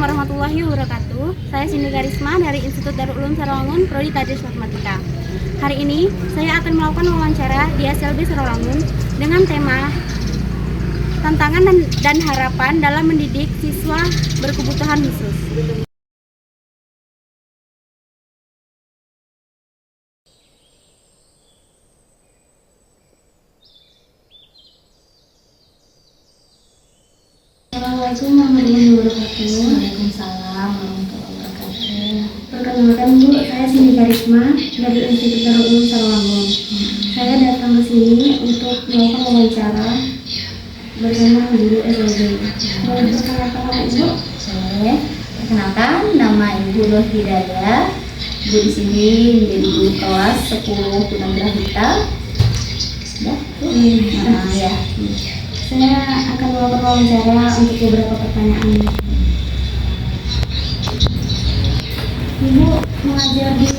Assalamualaikum warahmatullahi wabarakatuh. Saya Cindy Karisma dari Institut Darul Ulum Sarolangun, Prodi Tadris Matematika. Hari ini saya akan melakukan wawancara di SLB Sarolangun dengan tema tantangan dan harapan dalam mendidik siswa berkebutuhan khusus. Assalamualaikum warahmatullahi wabarakatuh. Waalaikumsalam warahmatullahi wabarakatuh. Perkenalkan Bu, saya Cindy Karisma dari Institut Darul Ulum Sarolangun. Saya datang ke sini untuk melakukan wawancara bersama guru SLB. Boleh perkenalkan nama Ibu? Saya perkenalkan, nama Ibu Nur Hidayah. Ibu di sini menjadi guru kelas 10 Tunagrahita. Ya, ya. Saya akan melakukan wawancara untuk beberapa pertanyaan. Ibu mengajar di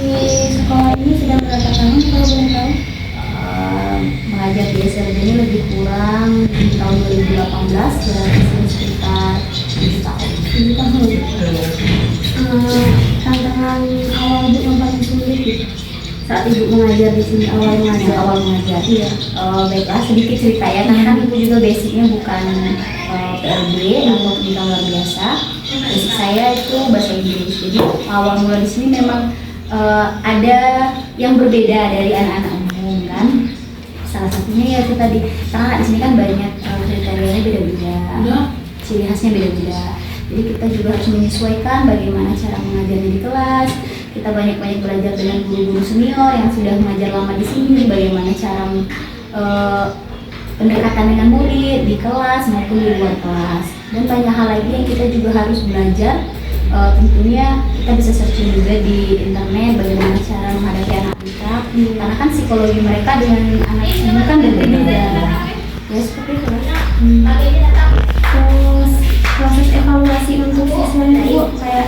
sekolah ini sudah berapa tahun kalau boleh tahu? Mengajar di SLB ini lebih kurang di tahun 2018, berarti sekitar 7 tahun. 7 tahun. Tantangan awal Ibu yang paling sulit gitu? Saat Ibu mengajar di sini awal mengajar. Iya. Baiklah, sedikit cerita ya, karena kan Ibu juga basicnya bukan PLB atau pendidikan luar biasa. Basic saya itu bahasa Inggris. Jadi awal mula di sini memang ada yang berbeda dari anak-anak umum kan. Salah satunya ya itu tadi, karena di sini kan banyak kriterianya beda-beda, ciri khasnya beda-beda. Jadi kita juga harus menyesuaikan bagaimana cara mengajarnya di kelas. Kita banyak-banyak belajar dengan guru-guru senior yang sudah mengajar lama di sini, bagaimana cara pendekatan dengan murid di kelas maupun di luar kelas. Dan banyak hal lagi yang kita juga harus belajar. Tentunya kita bisa searching juga di internet bagaimana cara menghadapi anak kita, karena kan psikologi mereka dengan anak ini kan berbeda. Ya seperti itu. Terus proses evaluasi untuk siswanya Ibu kayak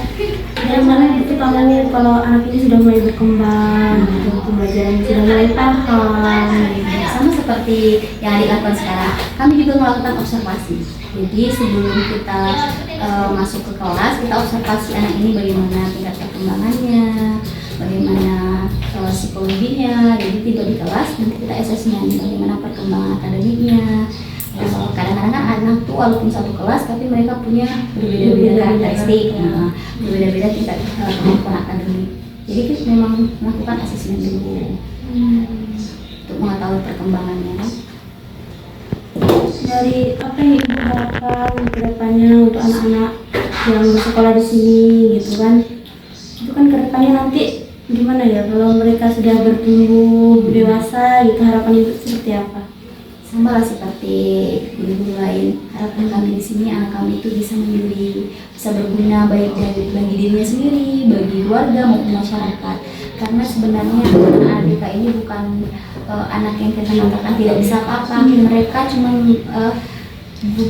dari mana itu tahu kalau anak ini sudah mulai berkembang, pembelajaran sudah mulai paham. Sama seperti yang dilakukan sekarang, kami juga melakukan observasi. Jadi sebelum kita masuk ke kelas, kita observasi anak ini bagaimana tingkat perkembangannya, bagaimana psikologinya. Jadi tiba di kelas nanti kita assessment bagaimana perkembangan akademiknya. Kadang-kadang kan anak tuh walaupun satu kelas tapi mereka punya berbeda-beda karakteristik, berbeda-beda tingkat kemampuan akademik. Jadi kita memang melakukan asesmen dulu untuk mengetahui perkembangannya. Dari apa yang Ibu harapkan ke depannya untuk anak-anak yang bersekolah di sini gitu kan? Itu kan ke depannya nanti gimana ya kalau mereka sudah bertumbuh dewasa gitu, harapan Ibu seperti apa? Sama lah seperti guru-guru lain, harapan kami di sini anak kami itu bisa berguna baik bagi dirinya sendiri, bagi keluarga maupun masyarakat. Karena sebenarnya anak kita ini bukan anak yang kita katakan tidak bisa apa-apa. Mereka cuma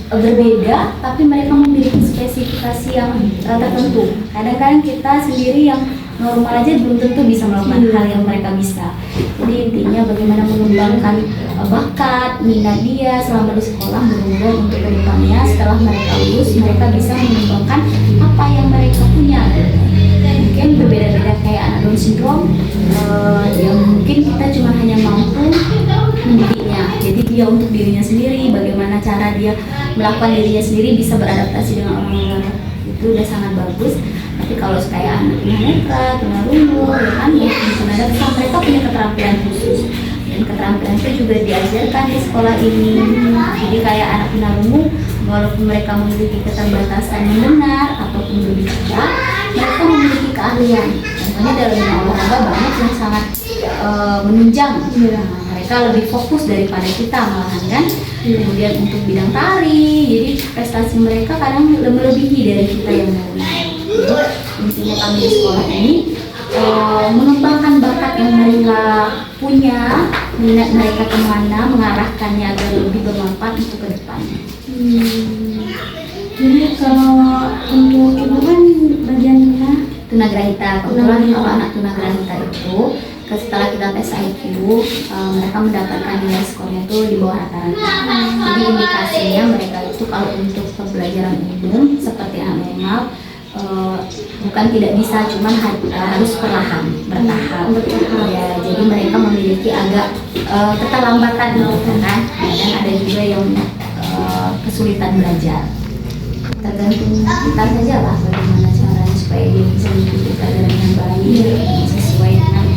berbeda, tapi mereka memiliki spesifikasi yang tertentu. Kadang-kadang kita sendiri yang normal aja belum tentu bisa melakukan hal yang mereka bisa. Jadi intinya bagaimana mengembangkan bakat, minat dia selama di sekolah, mudah-mudahan untuk kedepannya setelah mereka lulus mereka bisa mengembangkan apa yang mereka punya. Mungkin berbeda-beda kayak anak Down syndrome, yang mungkin kita cuma hanya mampu mendidiknya. Jadi dia untuk dirinya sendiri, bagaimana cara dia melakukan dirinya sendiri bisa beradaptasi dengan orang lain, itu udah sangat bagus. Tapi kalau kayak anak tunanetra, tunarungu, ya kan, tunanetra, mereka punya keterampilan khusus. Dan keterampilan itu juga diajarkan di sekolah ini. Jadi kayak anak tunarungu, walaupun mereka memiliki keterbatasan mendengar ataupun berbicara, mereka memiliki keahlian. Contohnya dalam bidang olahraga banyak yang sangat menunjang. Mereka lebih fokus daripada kita malahan kan. Kemudian untuk bidang tari, jadi prestasi mereka kadang melebihi dari kita yang normal. Intinya kami di sekolah ini mengembangkan bakat yang mereka punya, minat mereka kemana, mengarahkannya agar lebih bermanfaat untuk ke depan. Jadi kalau untuk Ibu kan bagian tunagrahita, kebetulan kalau anak tunagrahita itu setelah kita tes IQ, mereka mendapatkan nilai skornya itu di bawah rata-rata. Jadi indikasinya mereka itu kalau untuk pembelajaran umum seperti anak normal bukan tidak bisa, cuman harus perlahan, bertahap. Ya, jadi mereka memiliki agak keterlambatan gitu kan. Dan ada juga yang kesulitan belajar. Tergantung kita saja lah bagaimana caranya supaya dia bisa mengikuti pelajaran yang baik sesuai dengan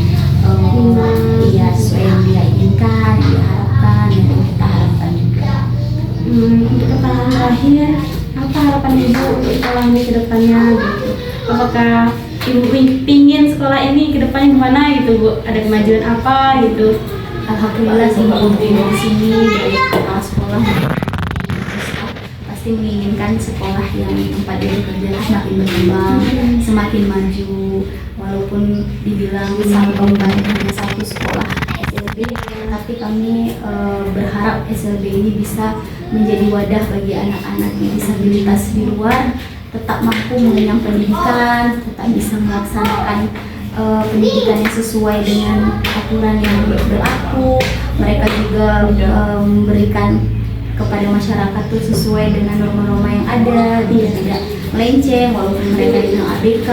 sesuai yang dia inginkan, yang dia harapkan, yang kita harapkan juga. Untuk pertanyaan terakhir, apa harapan ibu untuk sekolah ini ke depannya gitu? Apakah ibu ingin sekolah ini ke depannya gimana gitu Bu? Ada kemajuan apa gitu? Alhamdulillah sih Mbak Putri di sini dari kepala sekolah pasti menginginkan sekolah yang tempat dia bekerja semakin berkembang, semakin maju. Walaupun dibilang Sampang hanya satu sekolah SLB, tapi kami berharap SLB ini bisa menjadi wadah bagi anak-anak yang disabilitas di luar tetap mampu mengenyam pendidikan, tetap bisa melaksanakan pendidikan yang sesuai dengan aturan yang berlaku. Mereka juga memberikan kepada masyarakat tuh sesuai dengan norma-norma yang ada, tidak melenceng walaupun mereka dibilang ABK.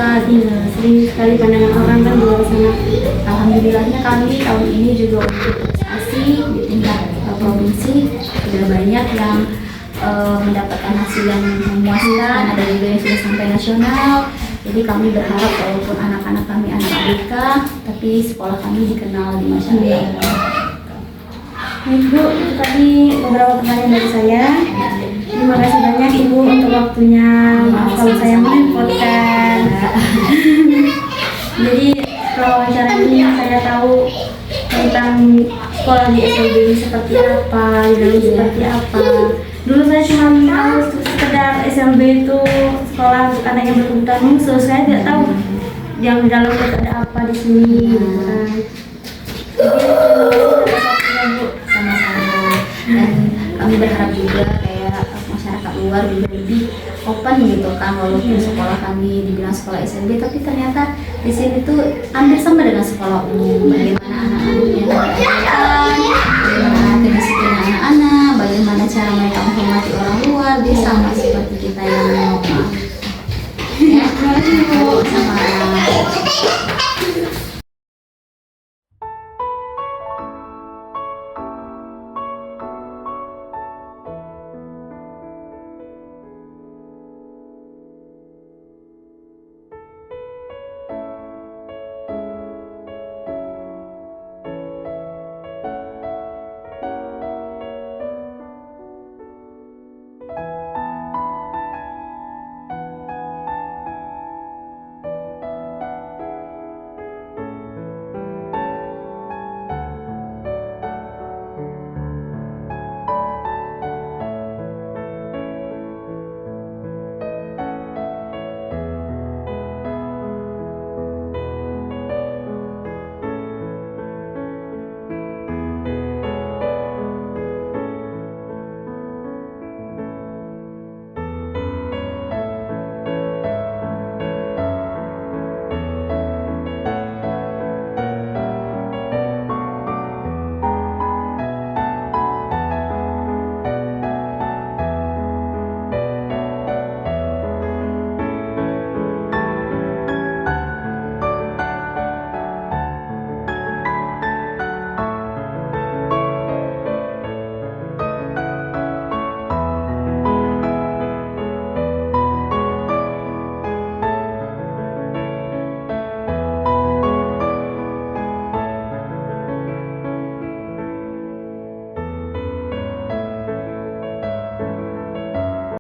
Sering sekali pandangan orang kan di luar sana. Alhamdulillahnya kami tahun ini juga untuk prestasi di tingkat provinsi sudah banyak yang mendapatkan hasil yang memuaskan, ada juga yang sudah sampai nasional. Jadi kami berharap walaupun anak-anak kami anak ABK, tapi sekolah kami dikenal di masyarakat. Ibu, itu tadi beberapa pertanyaan dari saya. Terima kasih banyak Ibu untuk waktunya. Maaf kalau saya merepotkan. Jadi kalau wawancara ini saya tahu tentang sekolah di SLB ini seperti apa, di dalam seperti apa. Dulu saya cuma tahu sekedar SLB itu sekolah untuk anak yang berkebutuhan khusus. Saya tidak tahu yang di dalam itu ada apa di sini. Jadi Bu. Sama-sama. Dan kami berharap juga kayak masyarakat luar juga lebih open gitu kan, walaupun sekolah kami dibilang sekolah SLB, tapi ternyata di sini tuh hampir sama dengan sekolah umum. Bagaimana anak-anaknya diajarkan,